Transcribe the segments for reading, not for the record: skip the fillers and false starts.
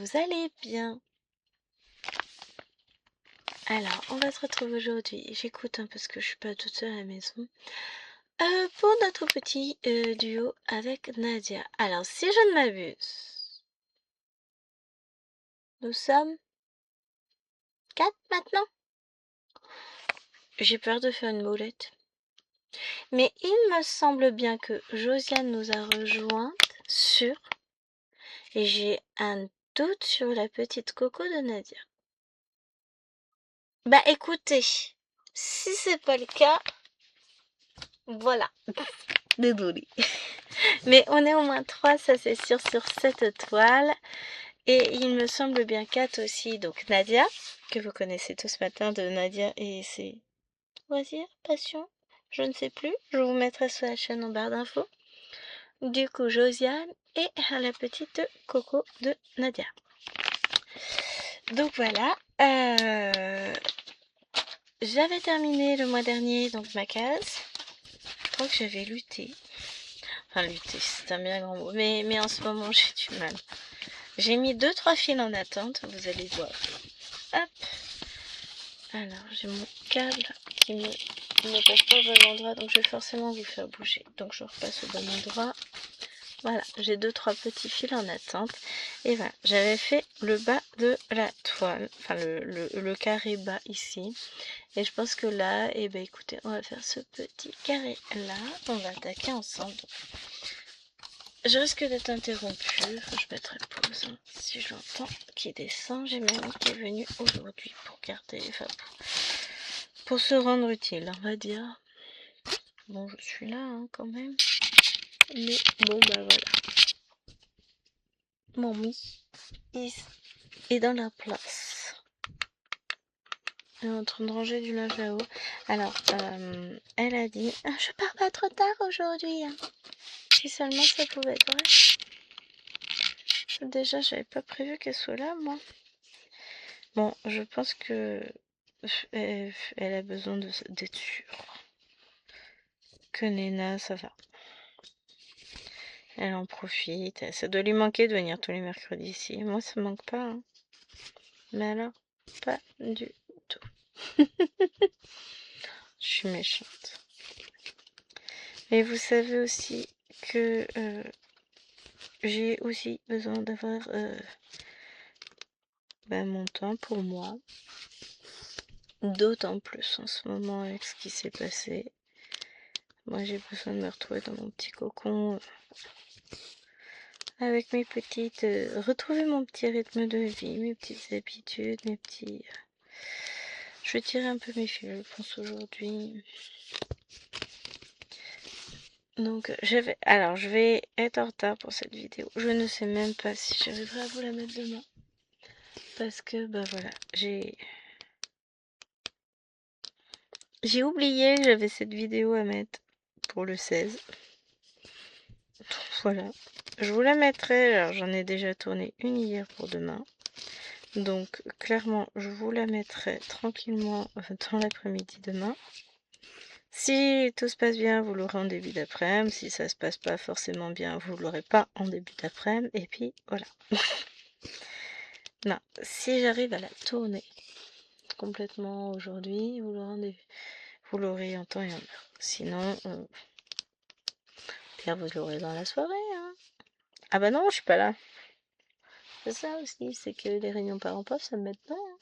vous allez bien. Alors, on va se retrouver aujourd'hui. J'écoute parce que je suis pas toute seule à la maison. Pour notre petit duo avec Nadia. Alors, si je ne m'abuse, nous sommes 4 maintenant. J'ai peur de faire une boulette. Mais il me semble bien que Josiane nous a rejointes sur... Et j'ai un doute sur la petite Coco de Nadia. Bah écoutez, si c'est pas le cas, voilà. Désolée. Mais on est au moins 3, ça c'est sûr, sur cette toile. Et il me semble bien 4 aussi. Donc Nadia, que vous connaissez tous ce matin, de Nadia et ses loisirs, passions, je ne sais plus. Je vous mettrai sur la chaîne en barre d'infos. Du coup, Josiane et la petite Coco de Nadia. Donc voilà. J'avais terminé le mois dernier donc ma case. Je crois que j'avais lutté. Enfin lutter, c'est un bien grand mot. Mais en ce moment j'ai du mal. J'ai mis 2-3 fils en attente, vous allez voir. Hop. Alors j'ai mon câble qui ne passe pas au bon endroit, donc je vais forcément vous faire bouger. Donc je repasse au bon endroit. Voilà, j'ai 2-3 petits fils en attente. Et voilà, j'avais fait le bas de la toile, enfin le carré bas ici. Et je pense que là, eh ben écoutez, on va faire ce petit carré là. On va attaquer ensemble. Je risque d'être interrompue. Je mettrai pause hein, si je l'entends qui descend. J'ai mamie qui est venue aujourd'hui pour garder, enfin pour se rendre utile, on va dire. Bon, je suis là hein, quand même. Mais bon, bah voilà. Mamie est dans la place. Elle est en train de ranger du linge là-haut. Alors, elle a dit je pars pas trop tard aujourd'hui. Hein. Si seulement ça pouvait être vrai. Déjà, j'avais pas prévu qu'elle soit là, moi. Bon, je pense que elle a besoin d'être sûre que Néna, ça va. Elle en profite. Ça doit lui manquer de venir tous les mercredis ici. Moi, ça me manque pas. Hein. Mais alors, pas du tout. Je suis méchante. Mais vous savez aussi que j'ai aussi besoin d'avoir mon temps pour moi. D'autant plus en ce moment avec ce qui s'est passé. Moi, j'ai besoin de me retrouver dans mon petit cocon avec mes petites... retrouver mon petit rythme de vie, mes petites habitudes, mes petits... Je vais tirer un peu mes fils, je pense, aujourd'hui. Donc, alors, je vais être en retard pour cette vidéo. Je ne sais même pas si j'arriverai à vous la mettre demain. Parce que, bah voilà, j'ai oublié que j'avais cette vidéo à mettre pour le 16. Voilà. Je vous la mettrai, alors j'en ai déjà tourné une hier pour demain. Donc clairement, je vous la mettrai tranquillement dans l'après-midi demain. Si tout se passe bien, vous l'aurez en début d'après-midi. Si ça se passe pas forcément bien, vous l'aurez pas en début d'après-midi. Et puis voilà. Non, si j'arrive à la tourner complètement aujourd'hui, vous l'aurez en temps et en heure. Sinon, vous l'aurez dans la soirée. Hein. Ah bah non, je suis pas là. C'est ça aussi, c'est que les réunions parents-prof, ça me met dedans. Hein.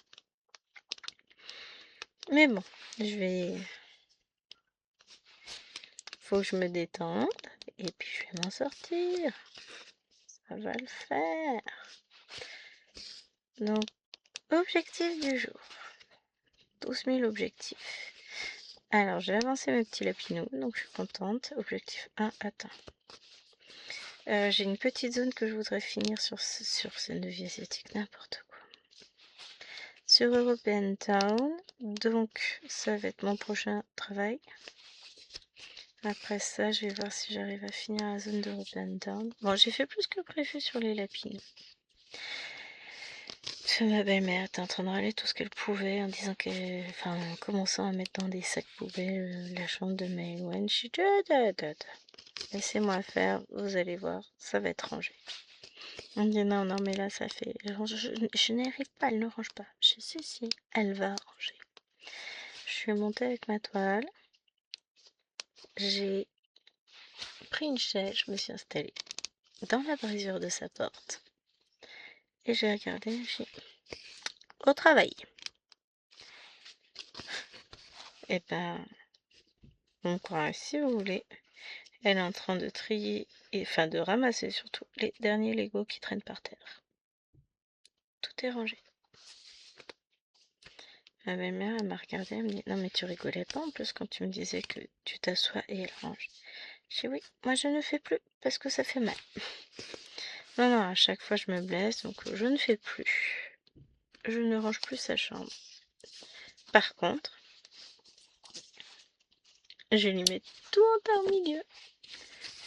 Mais bon, faut que je me détende et puis je vais m'en sortir. Ça va le faire. Donc, objectif du jour. 12 000 objectifs. Alors, j'ai avancé mes petits lapinous, donc je suis contente. Objectif 1 atteint. J'ai une petite zone que je voudrais finir sur scène de vie asiatique, n'importe quoi. Sur European Town, donc ça va être mon prochain travail. Après ça, je vais voir si j'arrive à finir la zone d'European Town. Bon, j'ai fait plus que prévu sur les lapines. Ma belle-mère était en train de râler tout ce qu'elle pouvait en disant qu'elle... Enfin, en commençant à mettre dans des sacs poubelles la chambre de Maëlwen. Je suis... Laissez-moi faire, vous allez voir, ça va être rangé. On me dit non, non, mais là, ça fait... Je n'arrive pas, elle ne range pas. Je sais si, elle va ranger. Je suis montée avec ma toile. J'ai pris une chaise, je me suis installée dans la brisure de sa porte. Et j'ai regardé, j'ai au travail. Et ben, on croit, si vous voulez, elle est en train de trier, enfin de ramasser surtout, les derniers Lego qui traînent par terre. Tout est rangé. Ma belle-mère, elle m'a regardée, elle me dit, non mais tu rigolais pas en plus quand tu me disais que tu t'assois et elle range. Je dis oui, moi je ne fais plus parce que ça fait mal. Non, non, à chaque fois je me blesse, donc je ne fais plus. Je ne range plus sa chambre. Par contre, je lui mets tout en plein milieu.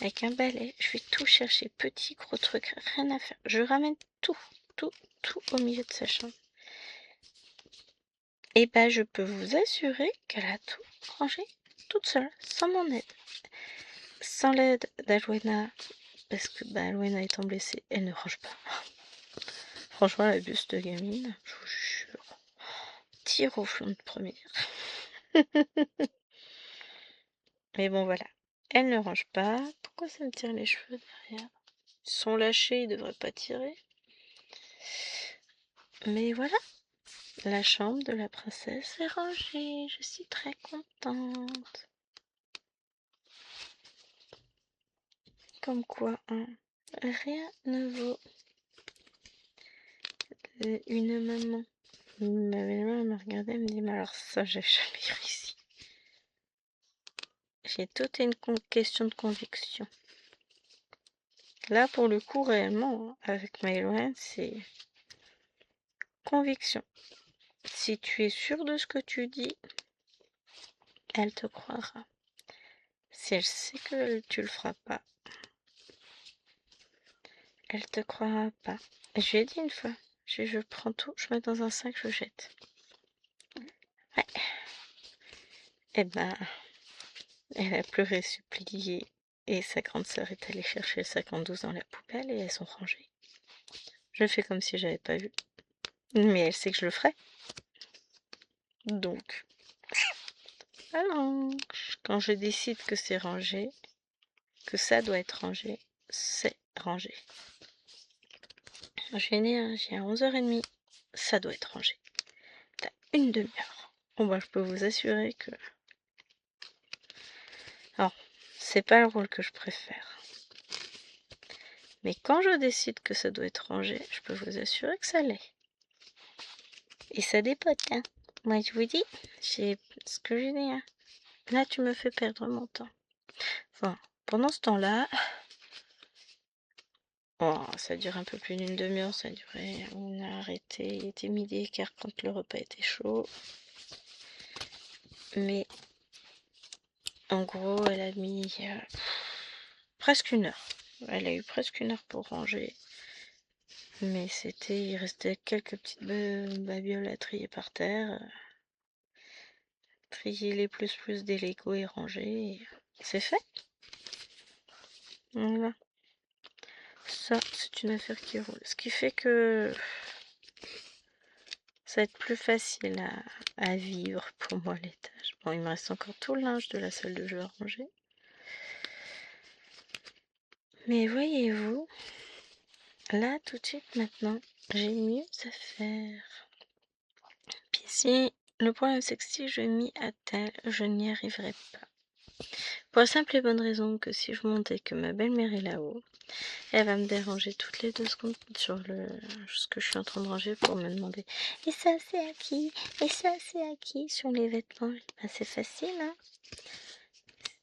Avec un balai, je vais tout chercher, petit, gros truc, rien à faire. Je ramène tout, tout, tout au milieu de sa chambre. Et ben, je peux vous assurer qu'elle a tout rangé toute seule, sans mon aide. Sans l'aide d'Alwena, parce que bah, Alwena étant blessée, elle ne range pas. Franchement, la buste de gamine, je vous jure, tire au flanc de première. Mais bon, voilà. Elle ne range pas. Pourquoi ça me tire les cheveux derrière? Ils sont lâchés, ils devraient pas tirer. Mais voilà. La chambre de la princesse est rangée. Je suis très contente. Comme quoi, hein, rien ne vaut une maman. Ma belle-mère me regardait et me dit, mais alors ça, j'ai jamais réussi. J'ai tout une question de conviction. Là, pour le coup, réellement, avec Maëlwen, c'est conviction. Si tu es sûr de ce que tu dis, elle te croira. Si elle sait que tu le feras pas, elle te croira pas. Je lui ai dit une fois, je prends tout, je mets dans un sac, je jette. Ouais. Et ben, elle a pleuré, supplié, et sa grande sœur est allée chercher le sac en douce dans la poubelle et elles sont rangées. Je fais comme si j'avais pas vu, mais elle sait que je le ferai. Donc, alors, quand je décide que c'est rangé, que ça doit être rangé, c'est rangé. Je vais venir, j'ai à 11h30, ça doit être rangé. T'as une demi-heure. Bon bah je peux vous assurer que... Alors, c'est pas le rôle que je préfère. Mais quand je décide que ça doit être rangé, je peux vous assurer que ça l'est. Et ça dépote, hein. Moi je vous dis, c'est ce que je dis, hein. Là tu me fais perdre mon temps. Enfin, pendant ce temps-là... Oh, ça dure un peu plus d'une demi-heure, ça durait... On a arrêté, il était 12h15 quand le repas était chaud. Mais... En gros, elle a mis presque une heure. Elle a eu presque une heure pour ranger. Mais c'était, il restait quelques petites babioles à trier par terre. Trier les plus des Lego et ranger. Et c'est fait. Voilà. Ça, c'est une affaire qui roule. Ce qui fait que ça va être plus facile à vivre pour moi l'étage. Bon, il me reste encore tout le linge de la salle de jeu à ranger. Mais voyez-vous, là, tout de suite, maintenant, j'ai mieux à faire. Puis si, le problème c'est que si je m'y attelle, je n'y arriverai pas. Pour la simple et bonne raison que si je monte et que ma belle-mère est là-haut, elle va me déranger toutes les 2 secondes sur ce que je suis en train de ranger pour me demander « Et ça c'est à qui? Et ça c'est à qui ?» sur les vêtements. Ben, c'est facile, hein.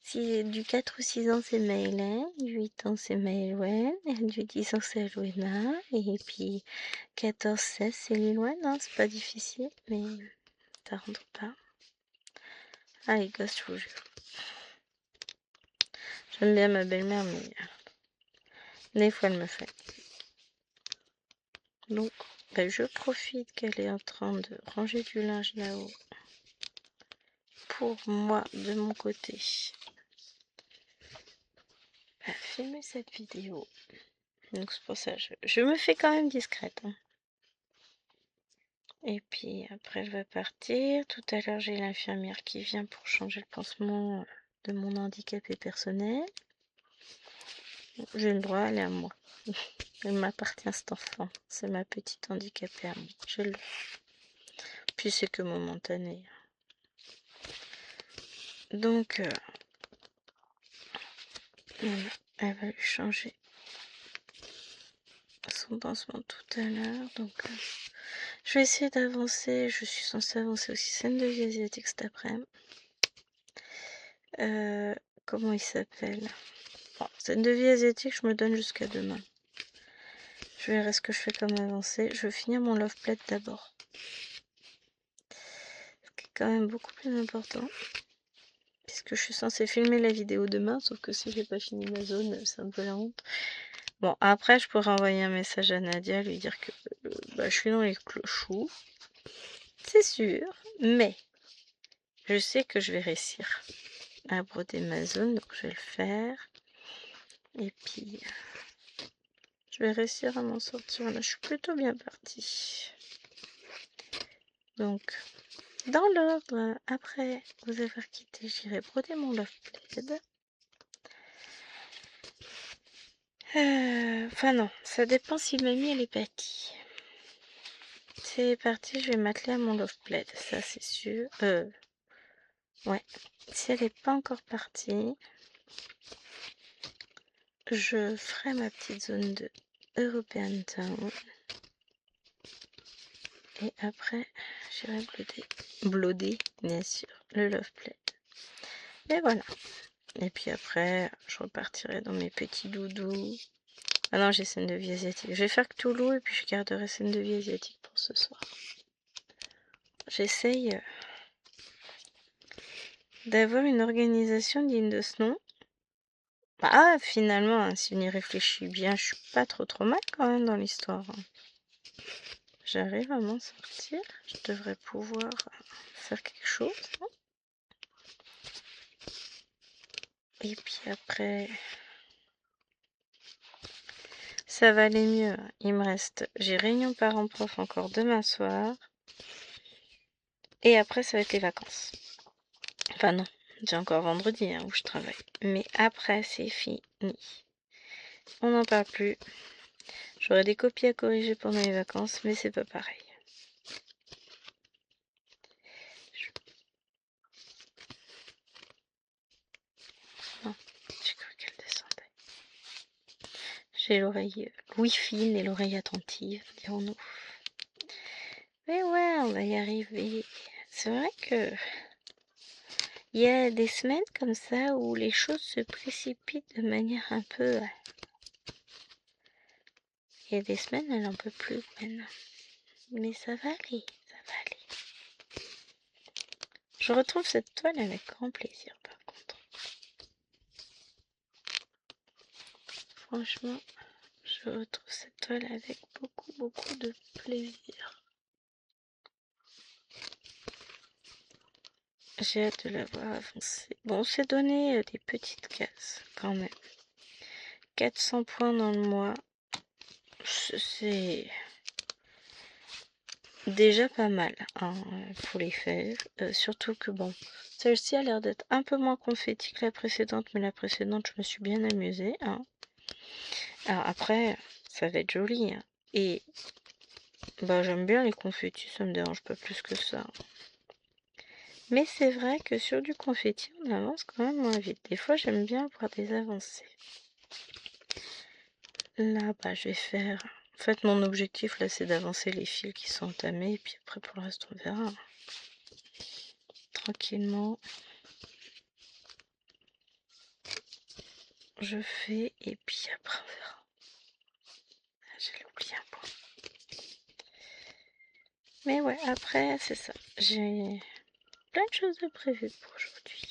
Si du 4 ou 6 ans c'est Maëlène, du 8 ans c'est Maëlwen, du 10 ans c'est Alwena, et puis 14-16 c'est Lilwen, hein, c'est pas difficile, mais ça rentre pas. Ah les gosses, je vous jure. J'aime bien ma belle-mère, mais des fois elle me fait. Donc, ben, je profite qu'elle est en train de ranger du linge là-haut. Pour moi, de mon côté, filmer cette vidéo. Donc c'est pour ça, je me fais quand même discrète, hein. Et puis après je vais partir. Tout à l'heure j'ai l'infirmière qui vient pour changer le pansement de mon handicapé personnel. J'ai le droit, elle est à moi. Elle m'appartient cet enfant. C'est ma petite handicapée à moi. Je le... Puis c'est que momentané. Donc voilà, elle va lui changer son pansement tout à l'heure. Donc je vais essayer d'avancer. Je suis censée avancer aussi scène de vie asiatique cet après-midi. Comment il s'appelle? Bon, scène de vie asiatique, je me donne jusqu'à demain. Je verrai ce que je fais comme avancée. Je vais finir mon love plate d'abord. Ce qui est quand même beaucoup plus important. Puisque je suis censée filmer la vidéo demain, sauf que si j'ai pas fini ma zone, c'est un peu la honte. Bon, après, je pourrais envoyer un message à Nadia, lui dire que je suis dans les clochous. C'est sûr, mais je sais que je vais réussir à broder ma zone, donc je vais le faire. Et puis, je vais réussir à m'en sortir. Là, je suis plutôt bien partie. Donc, dans l'ordre, après vous avoir quitté, j'irai broder mon love plaid. Enfin non, ça dépend si mamie elle est partie. Si elle est partie, je vais m'atteler à mon love plaid, ça c'est sûr. Ouais. Si elle n'est pas encore partie, je ferai ma petite zone de European Town. Et après, j'irai bloder, bien sûr, le love plaid. Et voilà. Et puis après, je repartirai dans mes petits doudous. Ah non, j'ai scène de vie asiatique. Je vais faire Cthulhu et puis je garderai scène de vie asiatique pour ce soir. J'essaye d'avoir une organisation digne de ce nom. Ah, finalement, hein, si on y réfléchit bien, je suis pas trop mal quand même dans l'histoire. J'arrive à m'en sortir. Je devrais pouvoir faire quelque chose. Et puis après, ça va aller mieux. Il me reste, j'ai réunion parents-prof encore demain soir. Et après, ça va être les vacances. Enfin non, j'ai encore vendredi hein, où je travaille. Mais après, c'est fini. On n'en parle plus. J'aurai des copies à corriger pendant les vacances, mais c'est pas pareil. Non, j'ai cru qu'elle descendait. J'ai l'oreille Louis fine et l'oreille attentive, dirons-nous. Mais ouais, on va y arriver. C'est vrai que il y a des semaines comme ça où les choses se précipitent de manière un peu... Il y a des semaines, elle en peut plus, Gwen. Mais ça va aller, ça va aller. Je retrouve cette toile avec grand plaisir, par contre. Franchement, je retrouve cette toile avec beaucoup de plaisir. J'ai hâte de la voir avancer. Bon, on s'est donné des petites cases, quand même. 400 points dans le mois. C'est déjà pas mal hein, pour les faire. Surtout que bon, celle-ci a l'air d'être un peu moins confetti que la précédente, mais la précédente, je me suis bien amusée. Hein. Alors après, ça va être joli. Hein. Et bah j'aime bien les confettis, ça me dérange pas plus que ça. Mais c'est vrai que sur du confetti, on avance quand même moins vite. Des fois, j'aime bien voir des avancées. Là, bah, je vais faire... En fait, mon objectif, là, c'est d'avancer les fils qui sont entamés. Et puis après, pour le reste, on verra. Tranquillement. Je fais, et puis après, on verra. Ah, j'ai oublié un point. Mais ouais, après, c'est ça. J'ai plein de choses de prévues pour aujourd'hui.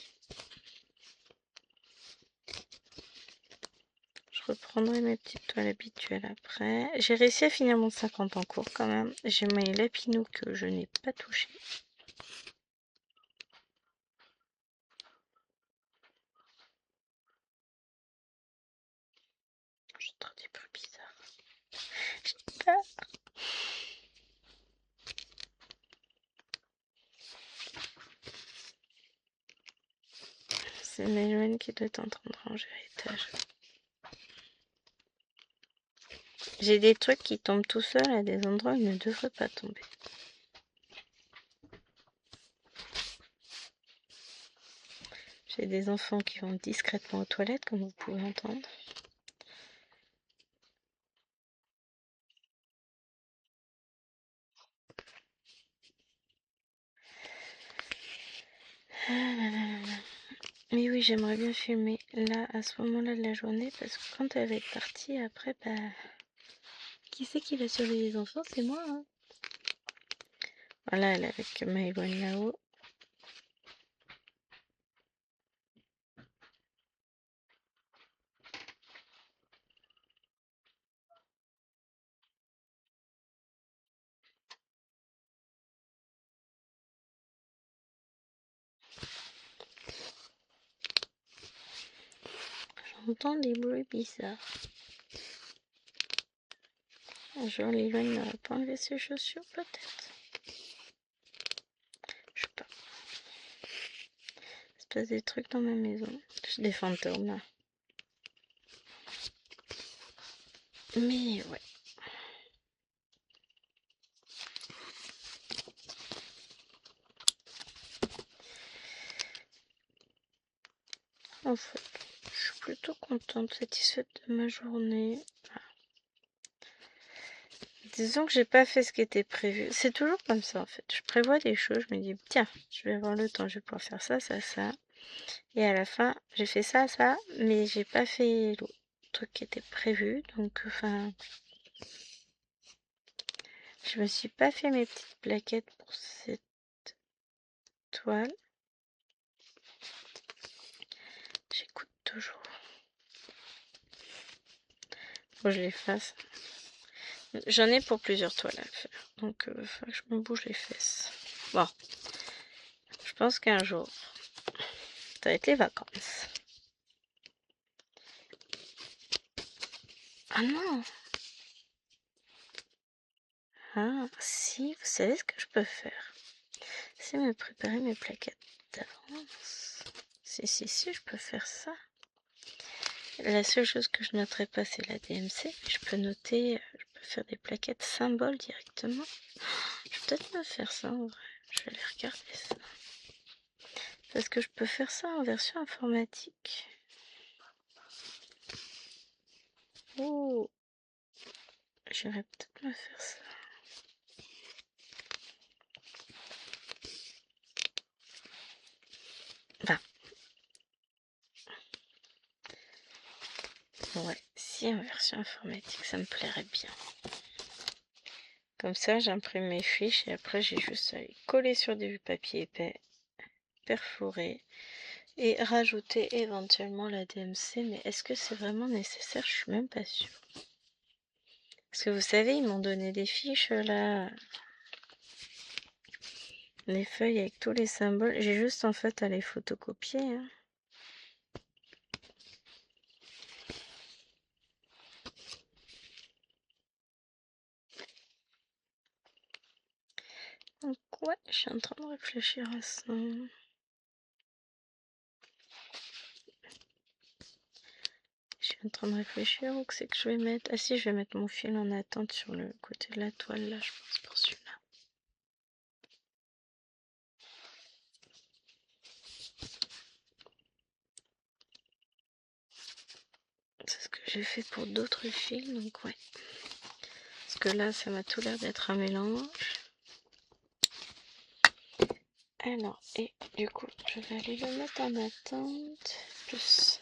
Je reprendrai mes petites toiles habituelles après. J'ai réussi à finir mon 50 en cours quand même. J'ai mes lapinous que je n'ai pas touché. C'est un petit peu bizarre. peur. C'est Maëlwen qui doit être en train de ranger à l'étage. J'ai des trucs qui tombent tout seuls à des endroits où ils ne devraient pas tomber. J'ai des enfants qui vont discrètement aux toilettes, comme vous pouvez entendre. Mais oui, j'aimerais bien filmer là, à ce moment-là de la journée, parce que quand elle va être partie, après, bah... Qui c'est qui va surveiller les enfants? C'est moi, hein. Voilà, elle est avec Maëlwen là-haut. J'entends des bruits bizarres. Un jour, Maëlwen n'aurait pas enlevé ses chaussures, peut-être. Je sais pas. Il se passe des trucs dans ma maison. J'ai des fantômes, là. Mais ouais. En fait, je suis plutôt contente, satisfaite de ma journée. Disons que j'ai pas fait ce qui était prévu. C'est toujours comme ça en fait. Je prévois des choses, je me dis tiens, je vais avoir le temps, je vais pouvoir faire ça, ça, ça. Et à la fin, j'ai fait ça, ça, mais j'ai pas fait le truc qui était prévu. Donc enfin, je me suis pas fait mes petites plaquettes pour cette toile. J'écoute toujours. Faut que je les fasse. J'en ai pour plusieurs toiles à faire. Donc faut que je me bouge les fesses. Bon. Je pense qu'un jour, ça va être les vacances. Ah non! Ah, si, vous savez ce que je peux faire? C'est me préparer mes plaquettes d'avance. Si, je peux faire ça. La seule chose que je noterai pas, c'est la DMC. Je peux noter, je peux faire des plaquettes symboles directement. Je vais peut-être me faire ça en vrai. Je vais aller regarder ça. Parce que je peux faire ça en version informatique. Oh! J'irai peut-être me faire ça. Enfin. Ouais, si en version informatique, ça me plairait bien. Comme ça, j'imprime mes fiches et après, j'ai juste à les coller sur du papier épais, perforer et rajouter éventuellement la DMC. Mais est-ce que c'est vraiment nécessaire? Je suis même pas sûre. Parce que vous savez, ils m'ont donné des fiches là, les feuilles avec tous les symboles. J'ai juste en fait à les photocopier. Hein. Donc ouais, je suis en train de réfléchir à ça. Je suis en train de réfléchir où c'est que je vais mettre. Ah si, je vais mettre mon fil en attente sur le côté de la toile là, je pense, pour celui-là. C'est ce que j'ai fait pour d'autres fils, donc ouais. Parce que là, ça m'a tout l'air d'être un mélange. Alors, et du coup, je vais aller le mettre en attente. Plus.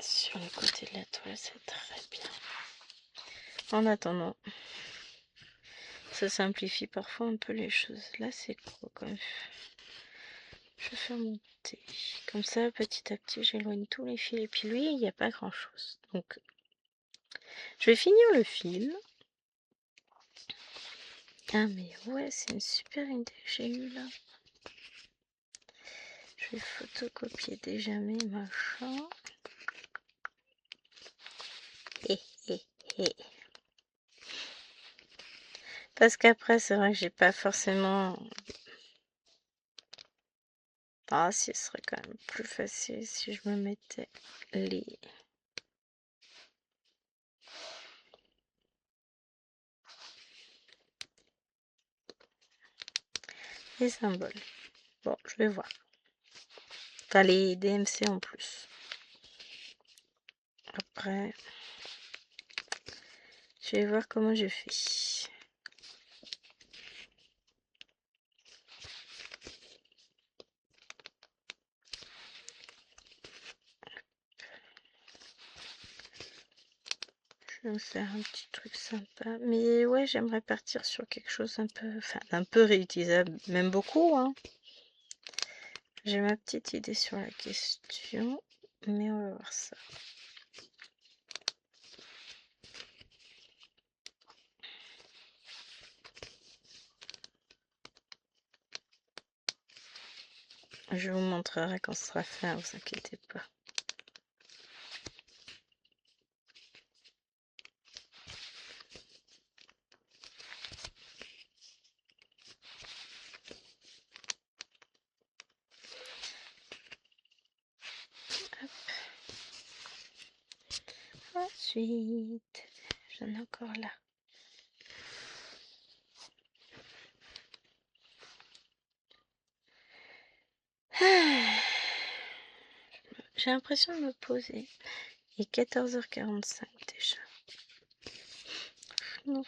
Sur le côté de la toile, c'est très bien. En attendant, ça simplifie parfois un peu les choses. Là, c'est gros quand même. Je vais faire monter. Comme ça, petit à petit, j'éloigne tous les fils. Et puis lui, il n'y a pas grand chose. Donc, je vais finir le fil. Ah, mais ouais, c'est une super idée que j'ai eue là. Je Je vais photocopier déjà mes machins. Hé, hé, hé. Parce qu'après, c'est vrai que j'ai pas forcément... Ah, si, ce serait quand même plus facile si je me mettais les symboles. Bon, je vais voir. Enfin, les DMC en plus. Après, je vais voir comment je fais. Je vais me faire un petit truc sympa. Mais ouais, j'aimerais partir sur quelque chose un peu, enfin, un peu réutilisable, même beaucoup, hein. J'ai ma petite idée sur la question, mais on va voir ça. Je vous montrerai quand ce sera fait, ne vous inquiétez pas. Ensuite, j'en ai encore là. J'ai l'impression de me poser. Il est 14h45 déjà. Non.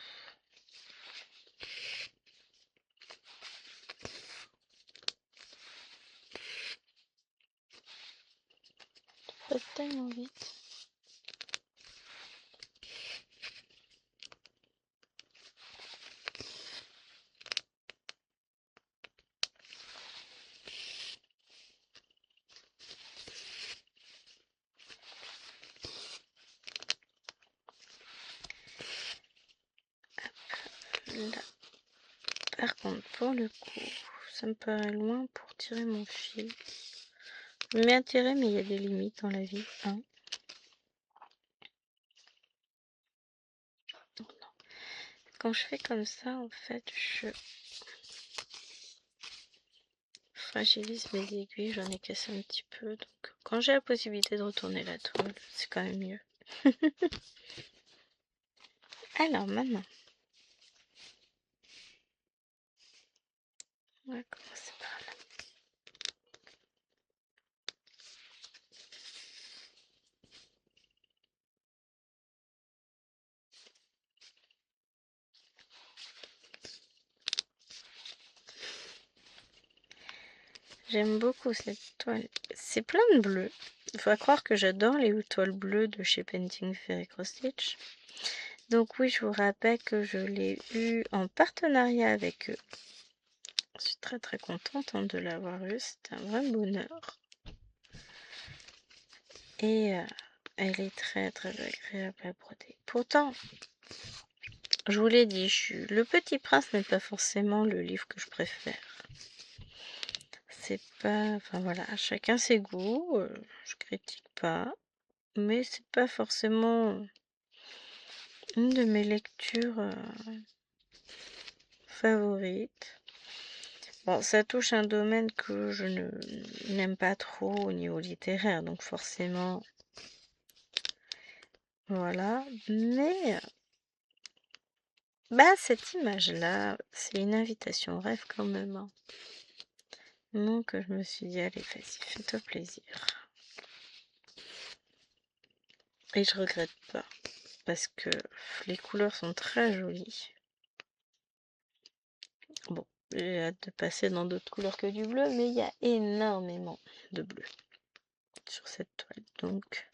Ça passe tellement vite. Là. Par contre, pour le coup, ça me paraît loin pour tirer mon fil. Je m'y attirer, mais il y a des limites dans la vie. Hein. Non. Quand je fais comme ça, en fait, je fragilise mes aiguilles. J'en ai cassé un petit peu. Donc, quand j'ai la possibilité de retourner la toile, c'est quand même mieux. Alors, maintenant, on va commencer par là. J'aime beaucoup cette toile. C'est plein de bleu. Il faut croire que j'adore les toiles bleues de chez Painting Fairy Cross Stitch. Donc oui, je vous rappelle que je l'ai eu en partenariat avec eux. Je suis très très contente de l'avoir eu. C'est un vrai bonheur. Et elle est très très agréable à broder. Pourtant, je vous l'ai dit, Le Petit Prince n'est pas forcément le livre que je préfère. C'est pas... Enfin voilà, chacun ses goûts. Je critique pas. Mais c'est pas forcément une de mes lectures favorites. Bon, ça touche un domaine que je n'aime pas trop au niveau littéraire, donc forcément, voilà. Mais, bah, cette image-là, c'est une invitation au rêve quand même. Hein. Donc, je me suis dit, allez, vas-y, fais-toi plaisir. Et je regrette pas, parce que les couleurs sont très jolies. Bon, j'ai hâte de passer dans d'autres couleurs que du bleu, mais il y a énormément de bleu sur cette toile. Donc,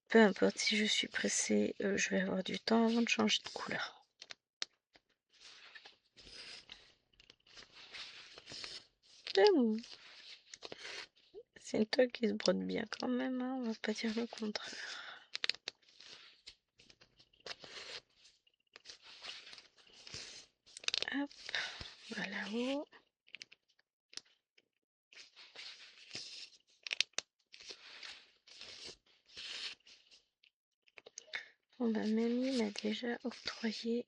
peu importe si je suis pressée, je vais avoir du temps avant de changer de couleur. C'est une toile qui se brode bien quand même, hein, on va pas dire le contraire. Hop, voilà. Bon bah Mamie m'a déjà octroyé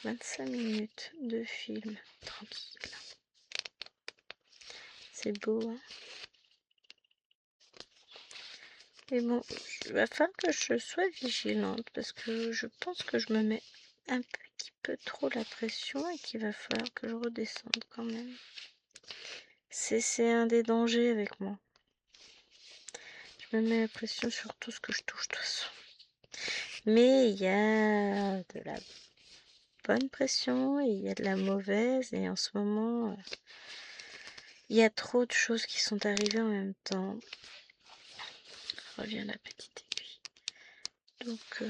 25 minutes de film tranquille. C'est beau, hein? Et bon, il va falloir que je sois vigilante parce que je pense que je me mets un petit peu trop la pression et qu'il va falloir que je redescende quand même. C'est un des dangers avec moi. Je me mets la pression sur tout ce que je touche de toute façon. Mais il y a de la bonne pression et il y a de la mauvaise. Et en ce moment, il y a trop de choses qui sont arrivées en même temps. Revient la petite aiguille. Donc,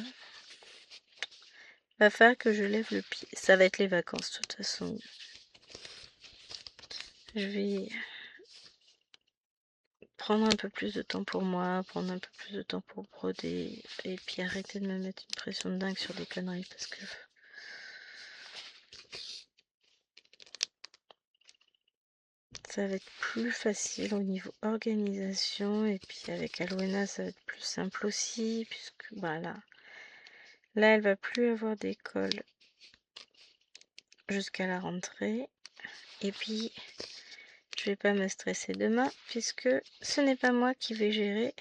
va falloir que je lève le pied. Ça va être les vacances de toute façon. Je vais prendre un peu plus de temps pour moi, prendre un peu plus de temps pour broder, et puis arrêter de me mettre une pression de dingue sur des conneries parce que ça va être plus facile au niveau organisation, et puis avec Alwena ça va être plus simple aussi, puisque bah là elle va plus avoir d'école jusqu'à la rentrée, et puis je vais pas me stresser demain puisque ce n'est pas moi qui vais gérer.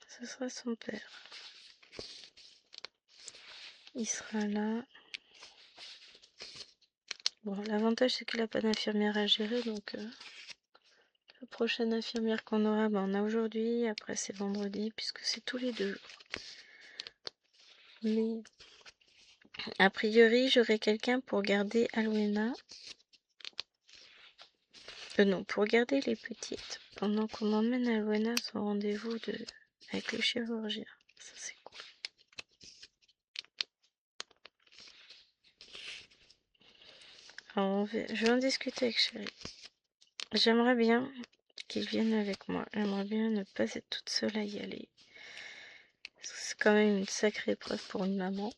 Ce sera son père. Il sera là. Bon, l'avantage c'est qu'il n'a pas d'infirmière à gérer, donc la prochaine infirmière qu'on aura, on a aujourd'hui, après c'est vendredi, puisque c'est tous les 2 jours. Mais a priori, j'aurai quelqu'un pour garder Alwena. Non, pour garder les petites, pendant qu'on emmène Alwena à son rendez-vous avec le chirurgien. Ça c'est cool. Alors, je vais en discuter avec Chérie. J'aimerais bien qu'il vienne avec moi. J'aimerais bien ne pas être toute seule à y aller. C'est quand même une sacrée épreuve pour une maman.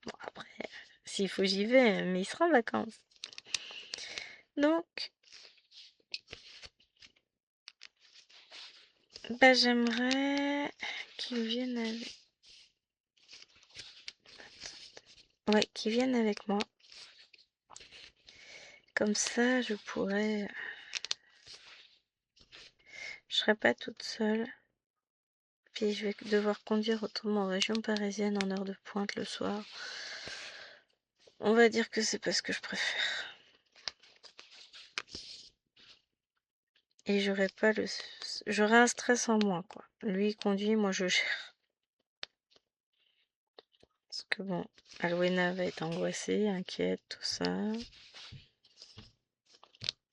Bon, après, s'il faut, j'y vais, mais il sera en vacances. Donc, bah, j'aimerais qu'il vienne avec... Ouais, qu'il vienne avec moi. Comme ça, je pourrais... Je serai pas toute seule. Puis je vais devoir conduire retournement en région parisienne en heure de pointe le soir. On va dire que c'est pas ce que je préfère. Et j'aurai pas le... J'aurai un stress en moins, quoi. Lui il conduit, moi je gère. Parce que bon, Alwena va être angoissée, inquiète, tout ça.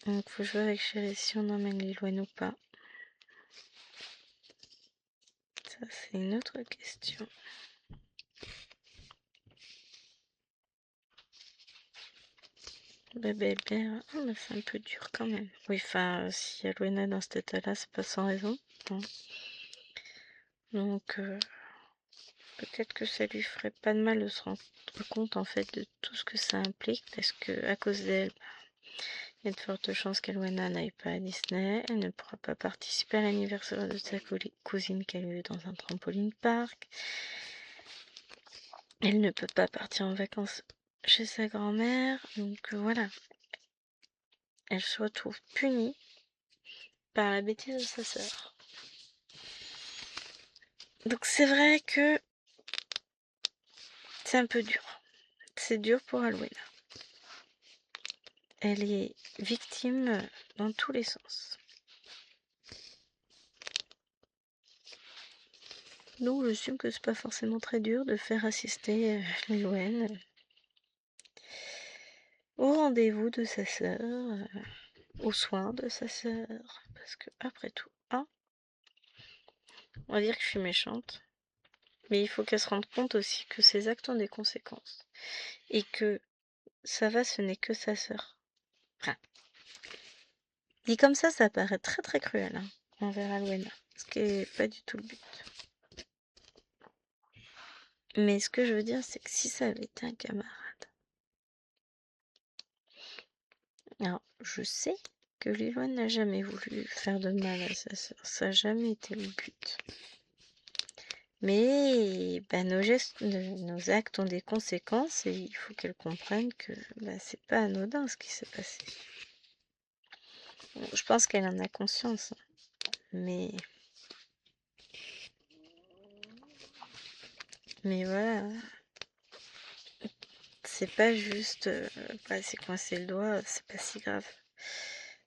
Donc faut jouer avec Chérie si on emmène Lilouane ou pas. Ça c'est une autre question. Bébé Albert, oh, mais c'est un peu dur quand même. Oui, enfin, si Alwena est dans cet état-là, c'est pas sans raison. Hein. Donc, peut-être que ça lui ferait pas de mal de se rendre compte en fait de tout ce que ça implique, parce que à cause d'elle, il y a de fortes chances qu'Alwena n'aille pas à Disney. Elle ne pourra pas participer à l'anniversaire de sa cousine qu'elle a eu dans un trampoline park. Elle ne peut pas partir en vacances chez sa grand-mère. Donc voilà. Elle se retrouve punie par la bêtise de sa sœur. Donc c'est vrai que c'est un peu dur. C'est dur pour Alwena. Elle est victime dans tous les sens. Donc j'assume que c'est pas forcément très dur de faire assister Lilouane au rendez-vous de sa sœur, aux soins de sa sœur. Parce que après tout, hein, on va dire que je suis méchante. Mais il faut qu'elle se rende compte aussi que ses actes ont des conséquences. Et que ça va, ce n'est que sa sœur. Enfin, dit comme ça paraît très très cruel hein, envers Alwena. Ce qui n'est pas du tout le but. Mais ce que je veux dire, c'est que si ça avait été un camarade. Alors, je sais que Lilo n'a jamais voulu faire de mal à sa sœur. Ça n'a jamais été le but. Mais bah, nos gestes, nos actes ont des conséquences et il faut qu'elle comprenne que bah, c'est pas anodin ce qui s'est passé. Bon, je pense qu'elle en a conscience, mais voilà, c'est pas juste c'est coincé le doigt, c'est pas si grave.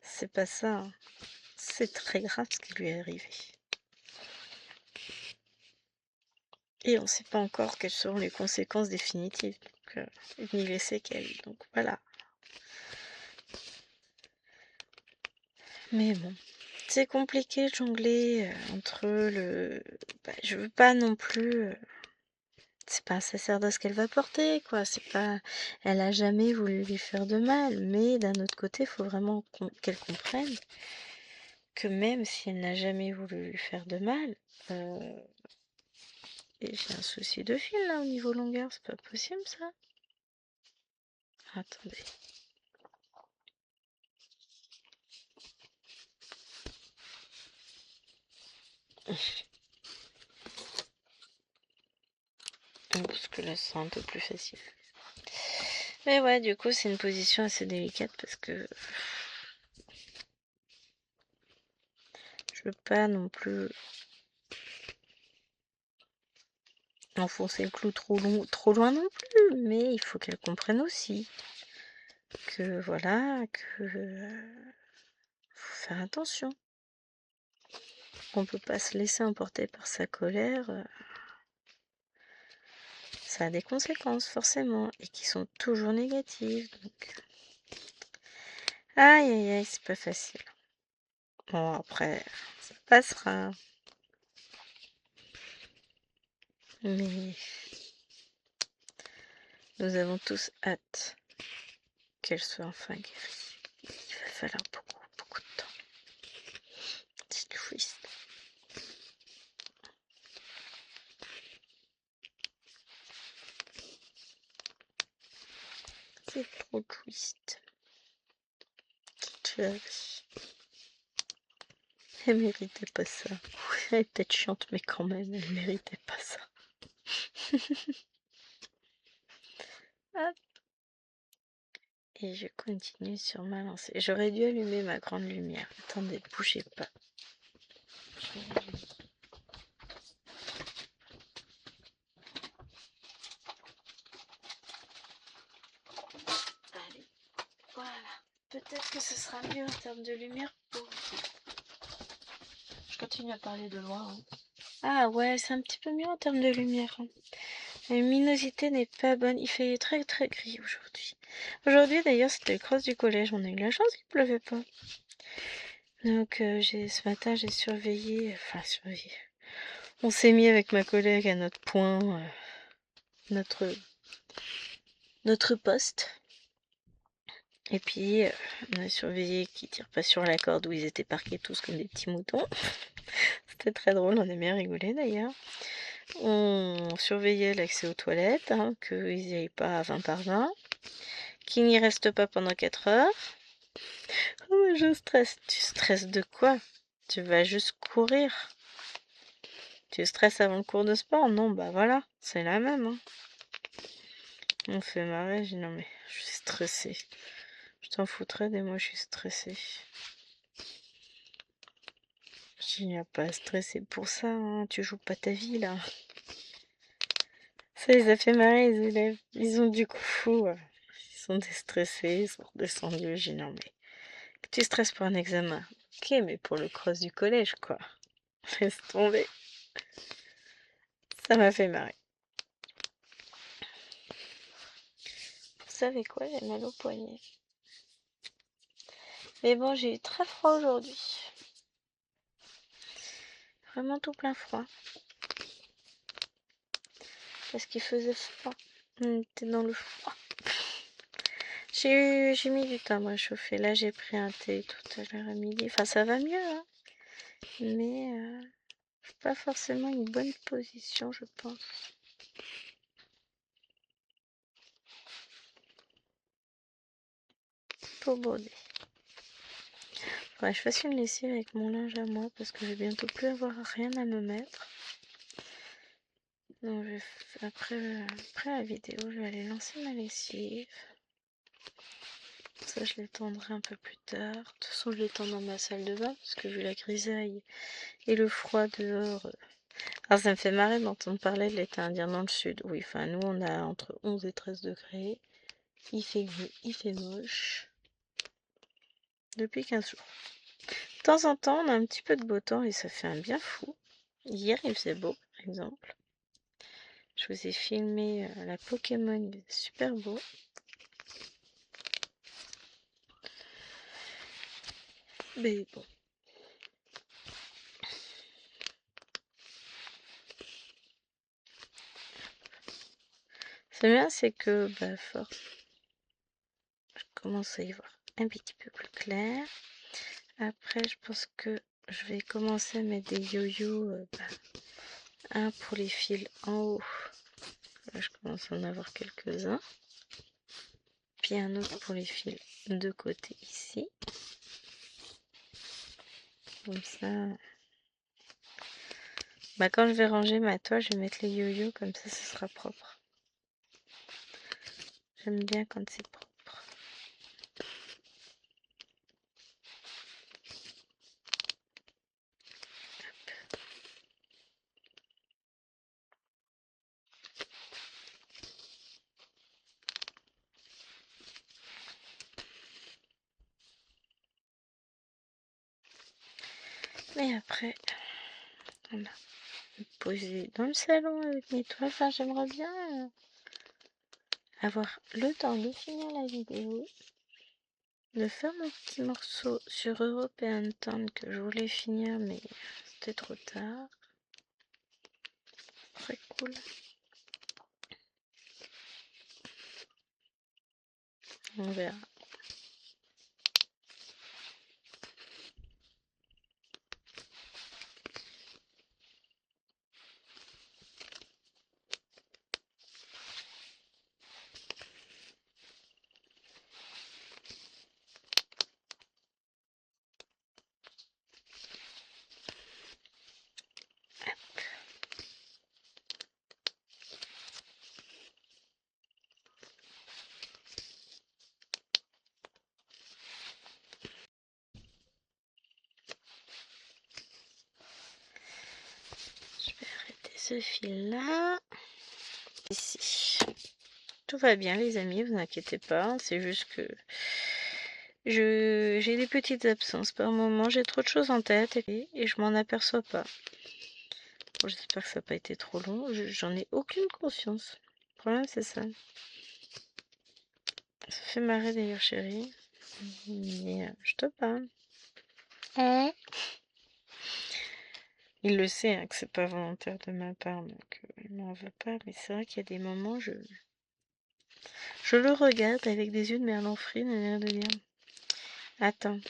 C'est pas ça, hein. C'est très grave ce qui lui est arrivé. Et on sait pas encore quelles seront les conséquences définitives, donc, ni les séquelles, donc voilà. Mais bon, c'est compliqué de jongler entre le... je veux pas non plus... c'est pas un sacerdoce qu'elle va porter, quoi. C'est pas... Elle a jamais voulu lui faire de mal, mais d'un autre côté, il faut vraiment qu'elle comprenne que même si elle n'a jamais voulu lui faire de mal, et j'ai un souci de fil là au niveau longueur, c'est pas possible ça. Attendez. Parce que là c'est un peu plus facile. Mais ouais, du coup c'est une position assez délicate parce que je veux pas non plus enfoncer le clou trop loin non plus, mais il faut qu'elle comprenne aussi que voilà, que faut faire attention. On peut pas se laisser emporter par sa colère. Ça a des conséquences forcément et qui sont toujours négatives. Donc aïe aïe aïe, c'est pas facile. Bon après, ça passera. Mais nous avons tous hâte qu'elle soit enfin guérie. Il va falloir beaucoup de temps. C'est triste. C'est trop triste. Elle méritait pas ça. Elle est peut-être chiante, mais quand même, elle méritait pas ça. Hop. Et je continue sur ma lancée. J'aurais dû allumer ma grande lumière. Attendez, ne bougez pas. Allez, voilà. Peut-être que ce sera mieux en termes de lumière pour vous. Je continue à parler de loin. Hein. Ah ouais, c'est un petit peu mieux en termes de lumière. Hein. La luminosité n'est pas bonne. Il fait très très gris aujourd'hui. Aujourd'hui d'ailleurs c'était le cross du collège. On a eu la chance qu'il pleuvait pas. Donc ce matin j'ai surveillé. On s'est mis avec ma collègue à notre point, notre poste. Et puis on a surveillé qu'ils tirent pas sur la corde où ils étaient parqués tous comme des petits moutons. C'était très drôle, on a bien rigolé d'ailleurs. On surveillait l'accès aux toilettes, hein, qu'ils n'y aillent pas à 20 par 20, qu'ils n'y restent pas pendant 4 heures. Oh mais je stresse. Tu stresses de quoi? Tu vas juste courir. Tu stresses avant le cours de sport? Non, bah voilà, c'est la même. Hein. On fait marrer, j'ai dit non mais je suis stressée. Je t'en foutrais des moi je suis stressée. Il n'y a pas à stresser pour ça, hein. Tu joues pas ta vie là. Ça les a fait marrer les élèves. Ils ont du coup ils sont déstressés, ils sont redescendus. J'ai dit non mais que tu stresses pour un examen. Ok mais pour le cross du collège quoi. Laisse tomber. Ça m'a fait marrer. Vous savez quoi, j'ai mal au poignet. Mais bon, j'ai eu très froid aujourd'hui. Vraiment tout plein froid. Parce qu'il faisait froid. On était dans le froid. J'ai mis du temps à chauffer. Là, j'ai pris un thé tout à l'heure à midi. Enfin, ça va mieux, hein. Mais pas forcément une bonne position, je pense. Pour bauder. Faudrait que je fasse une lessive avec mon linge à moi parce que je vais bientôt plus avoir rien à me mettre. Donc après la vidéo, je vais aller lancer ma lessive. Ça, je l'étendrai un peu plus tard. De toute façon, je l'étends dans ma salle de bain parce que vu la grisaille et le froid dehors. Alors, ça me fait marrer d'entendre parler de l'été indien dans le sud. Oui, enfin, nous, on a entre 11 et 13 degrés. Il fait gris, il fait moche. Depuis 15 jours. De temps en temps, on a un petit peu de beau temps et ça fait un bien fou. Hier, il faisait beau, par exemple. Je vous ai filmé la Pokémon, il est super beau. Mais bon. Ce bien, c'est que, fort. Je commence à y voir un petit peu plus clair. Après, je pense que je vais commencer à mettre des yo-yo. Un pour les fils en haut. Là, je commence à en avoir quelques-uns. Puis un autre pour les fils de côté ici. Comme ça. Quand je vais ranger ma toile, je vais mettre les yo-yo. Comme ça, ce sera propre. J'aime bien quand c'est propre. Et après, on va me poser dans le salon avec mes toiles. Enfin, j'aimerais bien avoir le temps de finir la vidéo, de faire mon petit morceau sur European Town que je voulais finir, mais c'était trop tard. Très cool. On verra. Je vais arrêter ce fil là. Ici. Tout va bien les amis, vous inquiétez pas. C'est juste que j'ai des petites absences par moment. J'ai trop de choses en tête et je m'en aperçois pas. Bon, j'espère que ça n'a pas été trop long. J'en ai aucune conscience. Le problème c'est ça. Ça fait marrer d'ailleurs chérie. Mais je te parle. Il le sait hein, que c'est pas volontaire de ma part, donc il m'en veut pas. Mais c'est vrai qu'il y a des moments, je le regarde avec des yeux de merlanfrine et l'air de dire attends,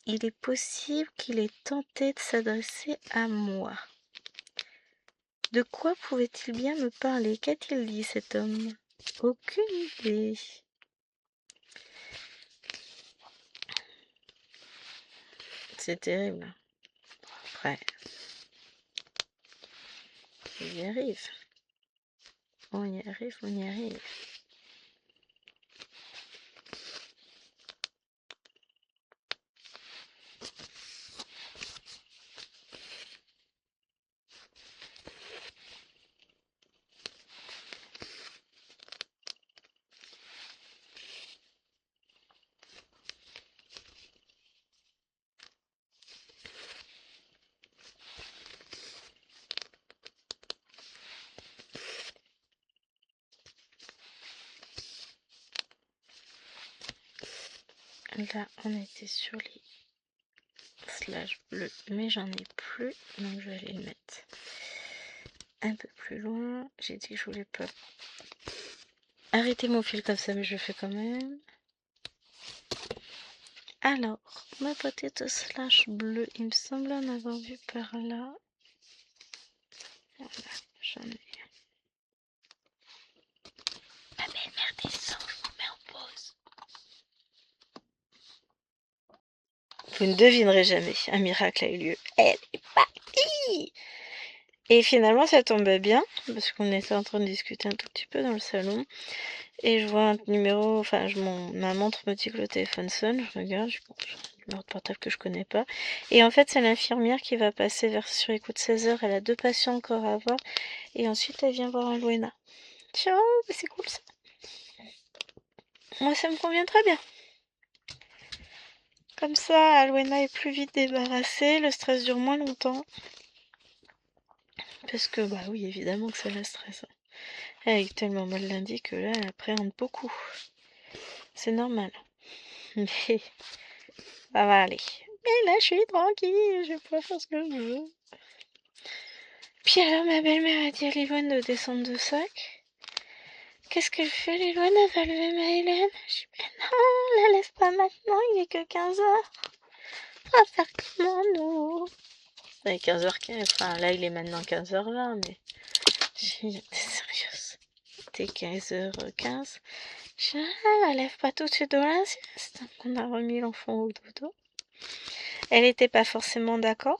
il est possible qu'il ait tenté de s'adresser à moi. De quoi pouvait-il bien me parler? Qu'a-t-il dit cet homme? Aucune idée. C'est terrible. Après, on y arrive. On y arrive, on y arrive. Là, on était sur les slash bleus, mais j'en ai plus, donc je vais aller le mettre un peu plus loin. J'ai dit que je voulais pas arrêter mon fil comme ça, mais je le fais quand même. Alors, ma potette slash bleue, il me semble en avoir vu par là. Voilà, j'en ai. Ma belle-mère descend, je vous mets en pause. Vous ne devinerez jamais, un miracle a eu lieu. Elle est partie! Et finalement, ça tombait bien, parce qu'on était en train de discuter un tout petit peu dans le salon. Et je vois un numéro, enfin, ma montre me dit que le téléphone sonne. Je regarde, je pense, un numéro de portable que je connais pas. Et en fait, c'est l'infirmière qui va passer sur les coups de 16h. Elle a 2 patients encore à voir. Et ensuite, elle vient voir Alwena. Tiens, c'est cool ça. Moi, ça me convient très bien. Comme ça, Alwena est plus vite débarrassée, le stress dure moins longtemps. Parce que, bah oui, évidemment que ça la stresse. Elle a eu tellement mal lundi que là, elle appréhende beaucoup. C'est normal. Mais ça va aller. Mais là, je suis tranquille, je peux faire ce que je veux. Puis alors, ma belle-mère a dit à Liloine de descendre de sac. Qu'est-ce qu'elle fait, Liloine? Elle va lever ma Hélène. Je dis, mais non, la laisse pas maintenant, il est que 15h. On va faire comment, nous? Il est 15h15, enfin là, il est maintenant 15h20, mais... T'es sérieuse? T'es 15h15? Je dis, ah, lève pas tout de suite de la sieste. On a remis l'enfant au dodo. Elle était pas forcément d'accord.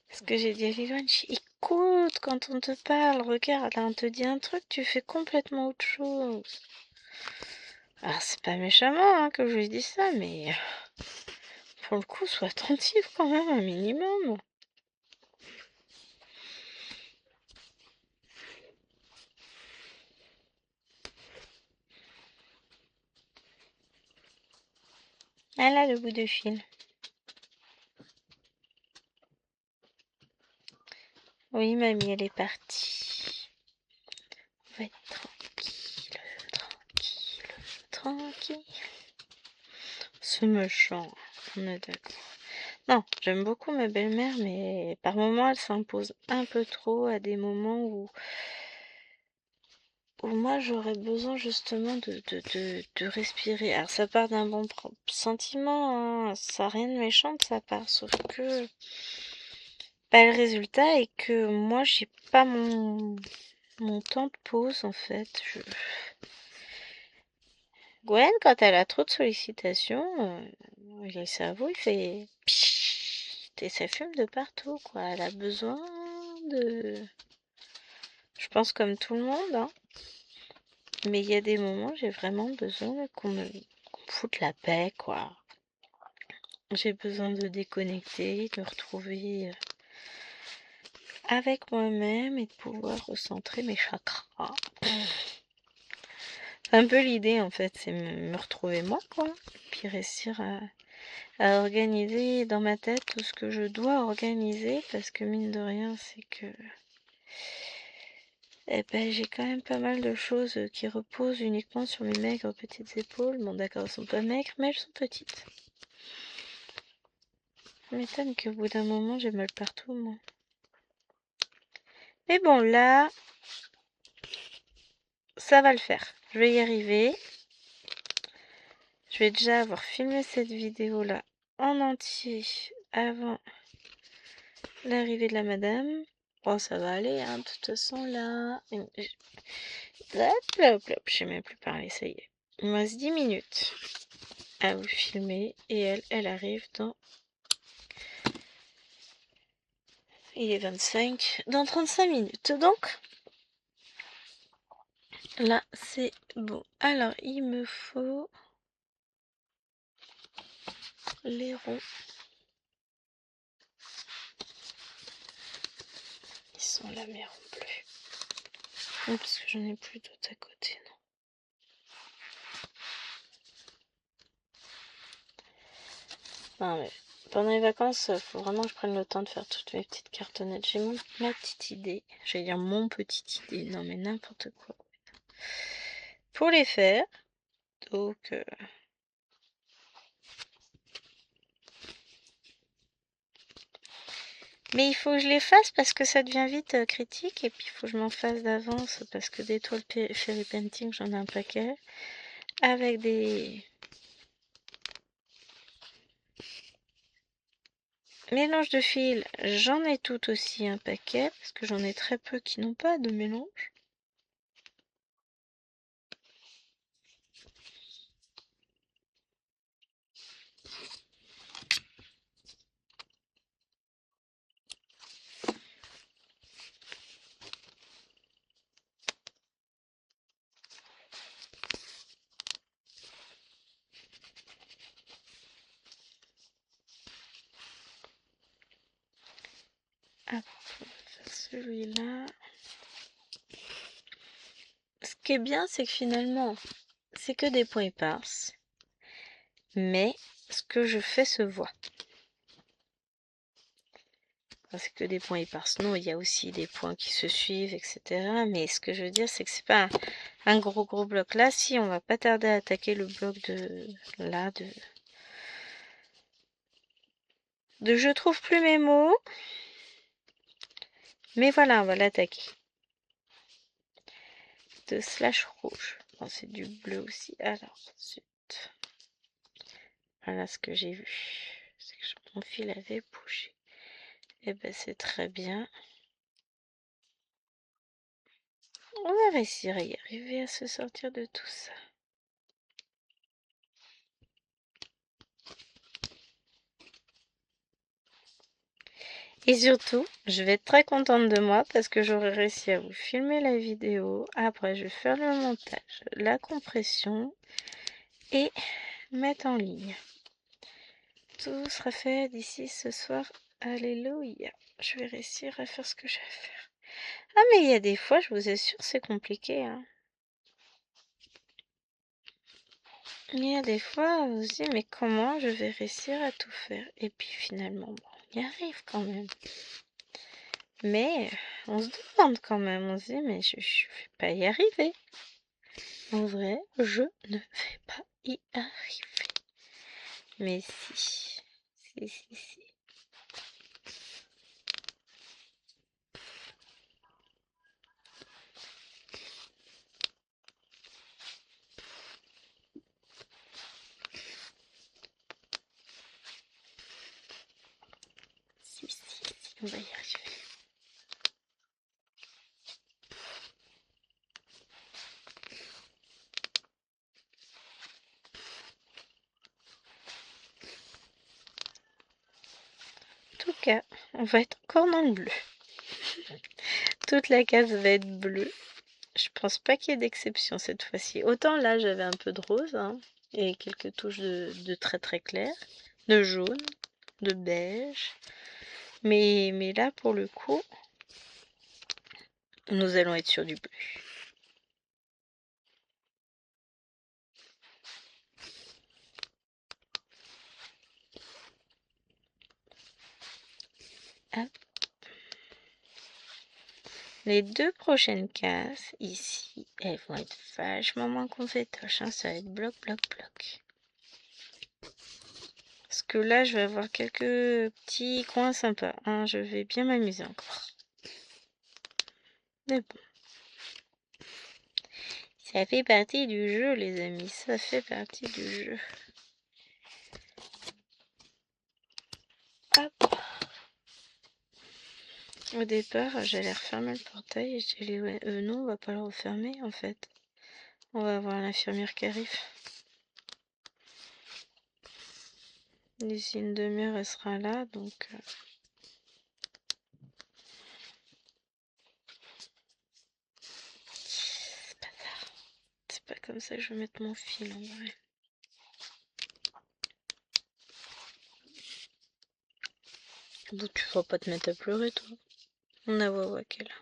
Parce que j'ai dit à Liloine, écoute, quand on te parle, regarde, là on te dit un truc, tu fais complètement autre chose. Alors c'est pas méchamment hein, que je lui dis ça, mais pour le coup, sois attentive quand même, un minimum. Elle a le bout de fil. Oui, mamie, elle est partie. On va être tranquille, tranquille, tranquille. C'est méchant, on est d'accord. Non, j'aime beaucoup ma belle-mère, mais par moments, elle s'impose un peu trop à des moments où moi, j'aurais besoin justement de respirer. Alors, ça part d'un bon sentiment, hein. Ça n'a rien de méchant de sa part, sauf que le résultat est que moi, j'ai pas mon temps de pause, en fait. Gwen, quand elle a trop de sollicitations, le cerveau, il fait pchit, et ça fume de partout, quoi. Elle a besoin de... Je pense comme tout le monde, hein. Mais il y a des moments, j'ai vraiment besoin qu'on me foute la paix, quoi. J'ai besoin de déconnecter, de me retrouver avec moi-même et de pouvoir recentrer mes chakras. C'est un peu l'idée, en fait, c'est me retrouver moi, quoi. Puis réussir à organiser dans ma tête tout ce que je dois organiser, parce que mine de rien, c'est que... Eh ben, j'ai quand même pas mal de choses qui reposent uniquement sur mes maigres petites épaules. Bon, d'accord, elles sont pas maigres, mais elles sont petites. Ça m'étonne qu'au bout d'un moment, j'ai mal partout, moi. Mais bon, là, ça va le faire. Je vais y arriver. Je vais déjà avoir filmé cette vidéo-là en entier avant l'arrivée de la madame. Bon, ça va aller, hein, de toute façon, là... Hop là, hop là, je sais même plus parler, ça y est. Il me reste 10 minutes à vous filmer et elle arrive dans... Il est 25, dans 35 minutes. Donc, là, c'est bon. Alors, il me faut les ronds. Ils sont là, mais en bleu. Non, parce que j'en ai plus d'autres à côté, non. Non, mais pendant les vacances, faut vraiment que je prenne le temps de faire toutes mes petites cartonnettes. J'ai ma petite idée. J'allais dire mon petite idée. Non, mais n'importe quoi. Pour les faire, donc... Mais il faut que je les fasse parce que ça devient vite critique. Et puis il faut que je m'en fasse d'avance parce que des toiles Fairy Painting, j'en ai un paquet. Avec des... mélanges de fils, j'en ai tout aussi un paquet. Parce que j'en ai très peu qui n'ont pas de mélange. celui-là. Ce qui est bien, c'est que finalement, c'est que des points éparses. Mais ce que je fais se voit. Enfin, c'est que des points éparses. Non, il y a aussi des points qui se suivent, etc. Mais ce que je veux dire, c'est que c'est pas un gros bloc. Là, si, on va pas tarder à attaquer le bloc de... Là, de je trouve plus mes mots. Mais voilà, on va l'attaquer. De slash rouge. Bon, c'est du bleu aussi. Alors, ensuite... Voilà ce que j'ai vu. C'est que mon fil avait bougé. Et ben c'est très bien. On va réussir à y arriver à se sortir de tout ça. Et surtout, je vais être très contente de moi parce que j'aurai réussi à vous filmer la vidéo. Après, je vais faire le montage, la compression et mettre en ligne. Tout sera fait d'ici ce soir. Alléluia. Je vais réussir à faire ce que j'ai à faire. Ah, mais il y a des fois, je vous assure, c'est compliqué. Hein. Il y a des fois, on se dit, mais comment je vais réussir à tout faire? Et puis finalement, bon, on y arrive quand même. Mais on se demande quand même, on se dit, mais je vais pas y arriver. En vrai, je ne vais pas y arriver. Mais si, si. Si, on va y arriver. En tout cas, on va être encore dans le bleu. Toute la case va être bleue. Je pense pas qu'il y ait d'exception cette fois-ci. Autant là, j'avais un peu de rose hein, et quelques touches de très clair, de jaune, de beige. Mais là, pour le coup, nous allons être sur du bleu. Hop. Les deux prochaines cases, ici, elles vont être vachement moins compétoches. Hein, ça va être bloc. Parce que là, je vais avoir quelques petits coins sympas. Hein, je vais bien m'amuser encore. Mais bon. Ça fait partie du jeu, les amis. Ça fait partie du jeu. Hop. Au départ, j'allais refermer le portail et j'ai dit, ouais, non, on va pas le refermer, en fait. On va avoir l'infirmière qui arrive. D'ici une demi-heure, elle sera là, donc... C'est pas ça. C'est pas comme ça que je vais mettre mon fil, en vrai. Bon, tu vas pas te mettre à pleurer, toi. On a Wawa qui est là.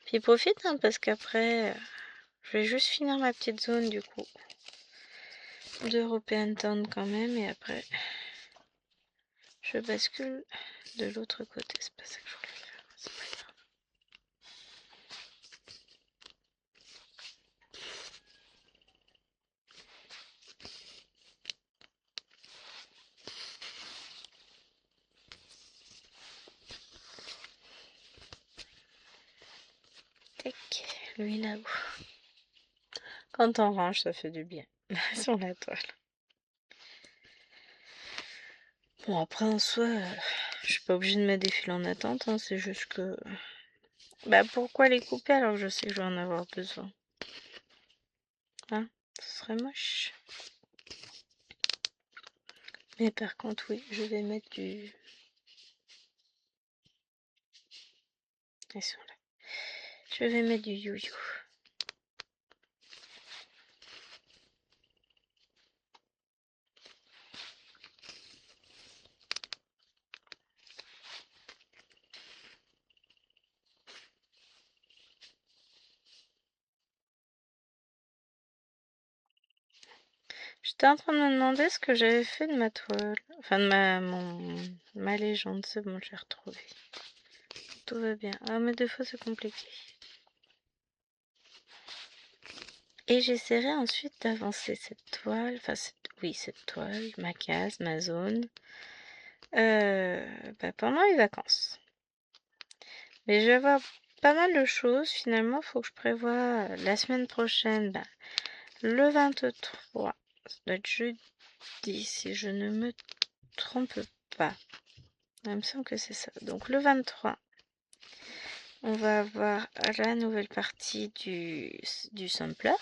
Puis profite, hein, parce qu'après, je vais juste finir ma petite zone, du coup. D'European Town, quand même, et après... Je bascule de l'autre côté. C'est pas ça que je voulais faire. C'est pas grave. Tac, lui là-haut. Quand on range, ça fait du bien. Sur la toile. Bon, après, en soi, je suis pas obligée de mettre des fils en attente. Hein, c'est juste que... Bah, pourquoi les couper alors que je sais que je vais en avoir besoin? Hein? Ce serait moche. Mais par contre, oui, je vais mettre du... Ils sont là. Je vais mettre du you-you. J'étais en train de me demander ce que j'avais fait de ma toile. Enfin, de ma légende. C'est bon, j'ai retrouvé. Tout va bien. Ah, mais des fois, c'est compliqué. Et j'essaierai ensuite d'avancer cette toile. Enfin, cette toile, ma case, ma zone. Pendant les vacances. Mais je vais avoir pas mal de choses. Finalement, il faut que je prévoie la semaine prochaine. Le 23. Ça doit être jeudi, si je ne me trompe pas. Il me semble que c'est ça. Donc le 23, on va avoir la nouvelle partie du sampler.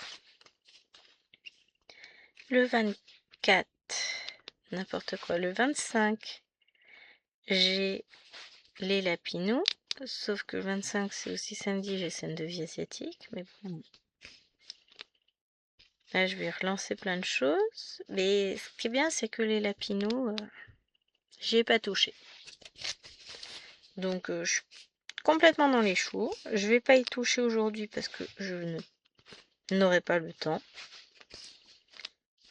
Le 24, n'importe quoi. Le 25, j'ai les lapinous. Sauf que le 25, c'est aussi samedi, j'ai scène de vie asiatique. Mais bon. Là, je vais relancer plein de choses. Mais ce qui est bien, c'est que les lapinous, j'y ai pas touché. Donc, je suis complètement dans les choux. Je vais pas y toucher aujourd'hui parce que je n'aurai pas le temps.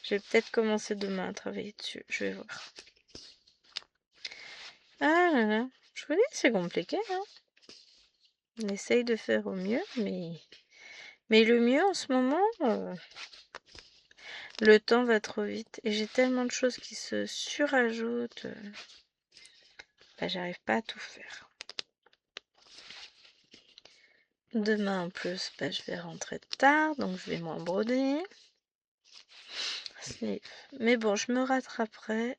Je vais peut-être commencer demain à travailler dessus. Je vais voir. Ah là là. Je vous dis, c'est compliqué, hein. On essaye de faire au mieux, mais le mieux en ce moment, le temps va trop vite. Et j'ai tellement de choses qui se surajoutent. J'arrive pas à tout faire. Demain en plus, je vais rentrer tard, donc je vais moins broder. Mais bon, je me rattraperai.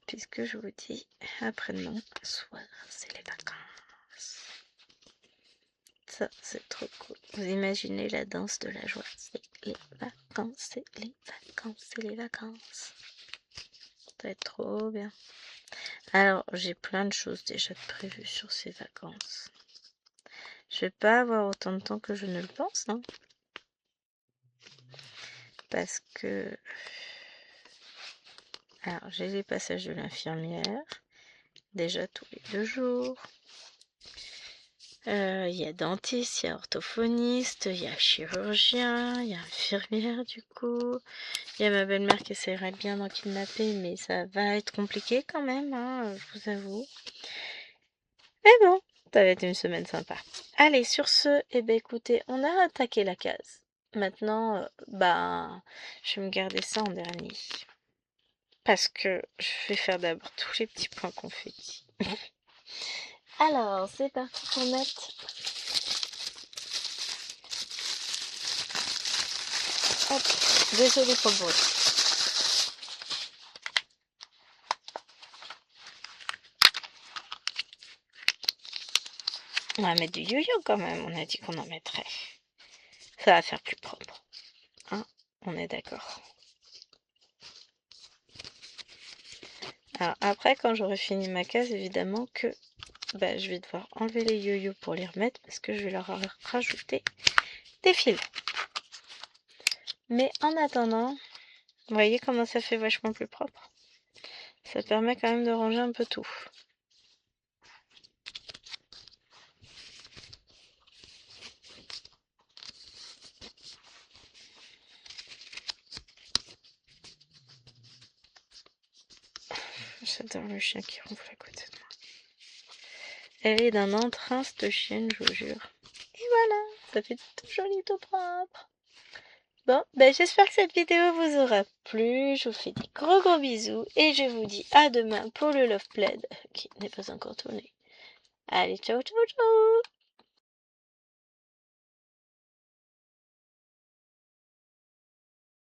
Puisque je vous dis, après-demain soir, c'est les vacances. Ça, c'est trop cool. Vous imaginez la danse de la joie. C'est les vacances, c'est les vacances, c'est les vacances. Ça va être trop bien. Alors, j'ai plein de choses déjà prévues sur ces vacances. Je vais pas avoir autant de temps que je ne le pense, hein. Parce que... Alors, j'ai les passages de l'infirmière. Déjà tous les 2 jours. Il y a dentiste, il y a orthophoniste, il y a chirurgien, il y a infirmière du coup. Il y a ma belle-mère qui essaierait bien d'en kidnapper, mais ça va être compliqué quand même, hein, je vous avoue. Mais bon, ça va être une semaine sympa. Allez, sur ce, écoutez, on a attaqué la case. Maintenant, je vais me garder ça en dernier. Parce que je vais faire d'abord tous les petits points confettis. Alors, c'est parti pour mettre... Hop, désolé pour le bruit. On va mettre du yo-yo quand même, on a dit qu'on en mettrait. Ça va faire plus propre. Hein, on est d'accord. Alors après, quand j'aurai fini ma case, évidemment que je vais devoir enlever les yo-yo pour les remettre parce que je vais leur rajouter des fils. Mais en attendant, vous voyez comment ça fait vachement plus propre. Ça permet quand même de ranger un peu tout. J'adore le chien qui ronfle à côté de moi. Elle est d'un entrain, cette chienne, je vous jure. Et voilà, ça fait tout joli, tout propre. Bon, j'espère que cette vidéo vous aura plu. Je vous fais des gros bisous et je vous dis à demain pour le Love Plaid qui n'est pas encore tourné. Allez, ciao, ciao, ciao!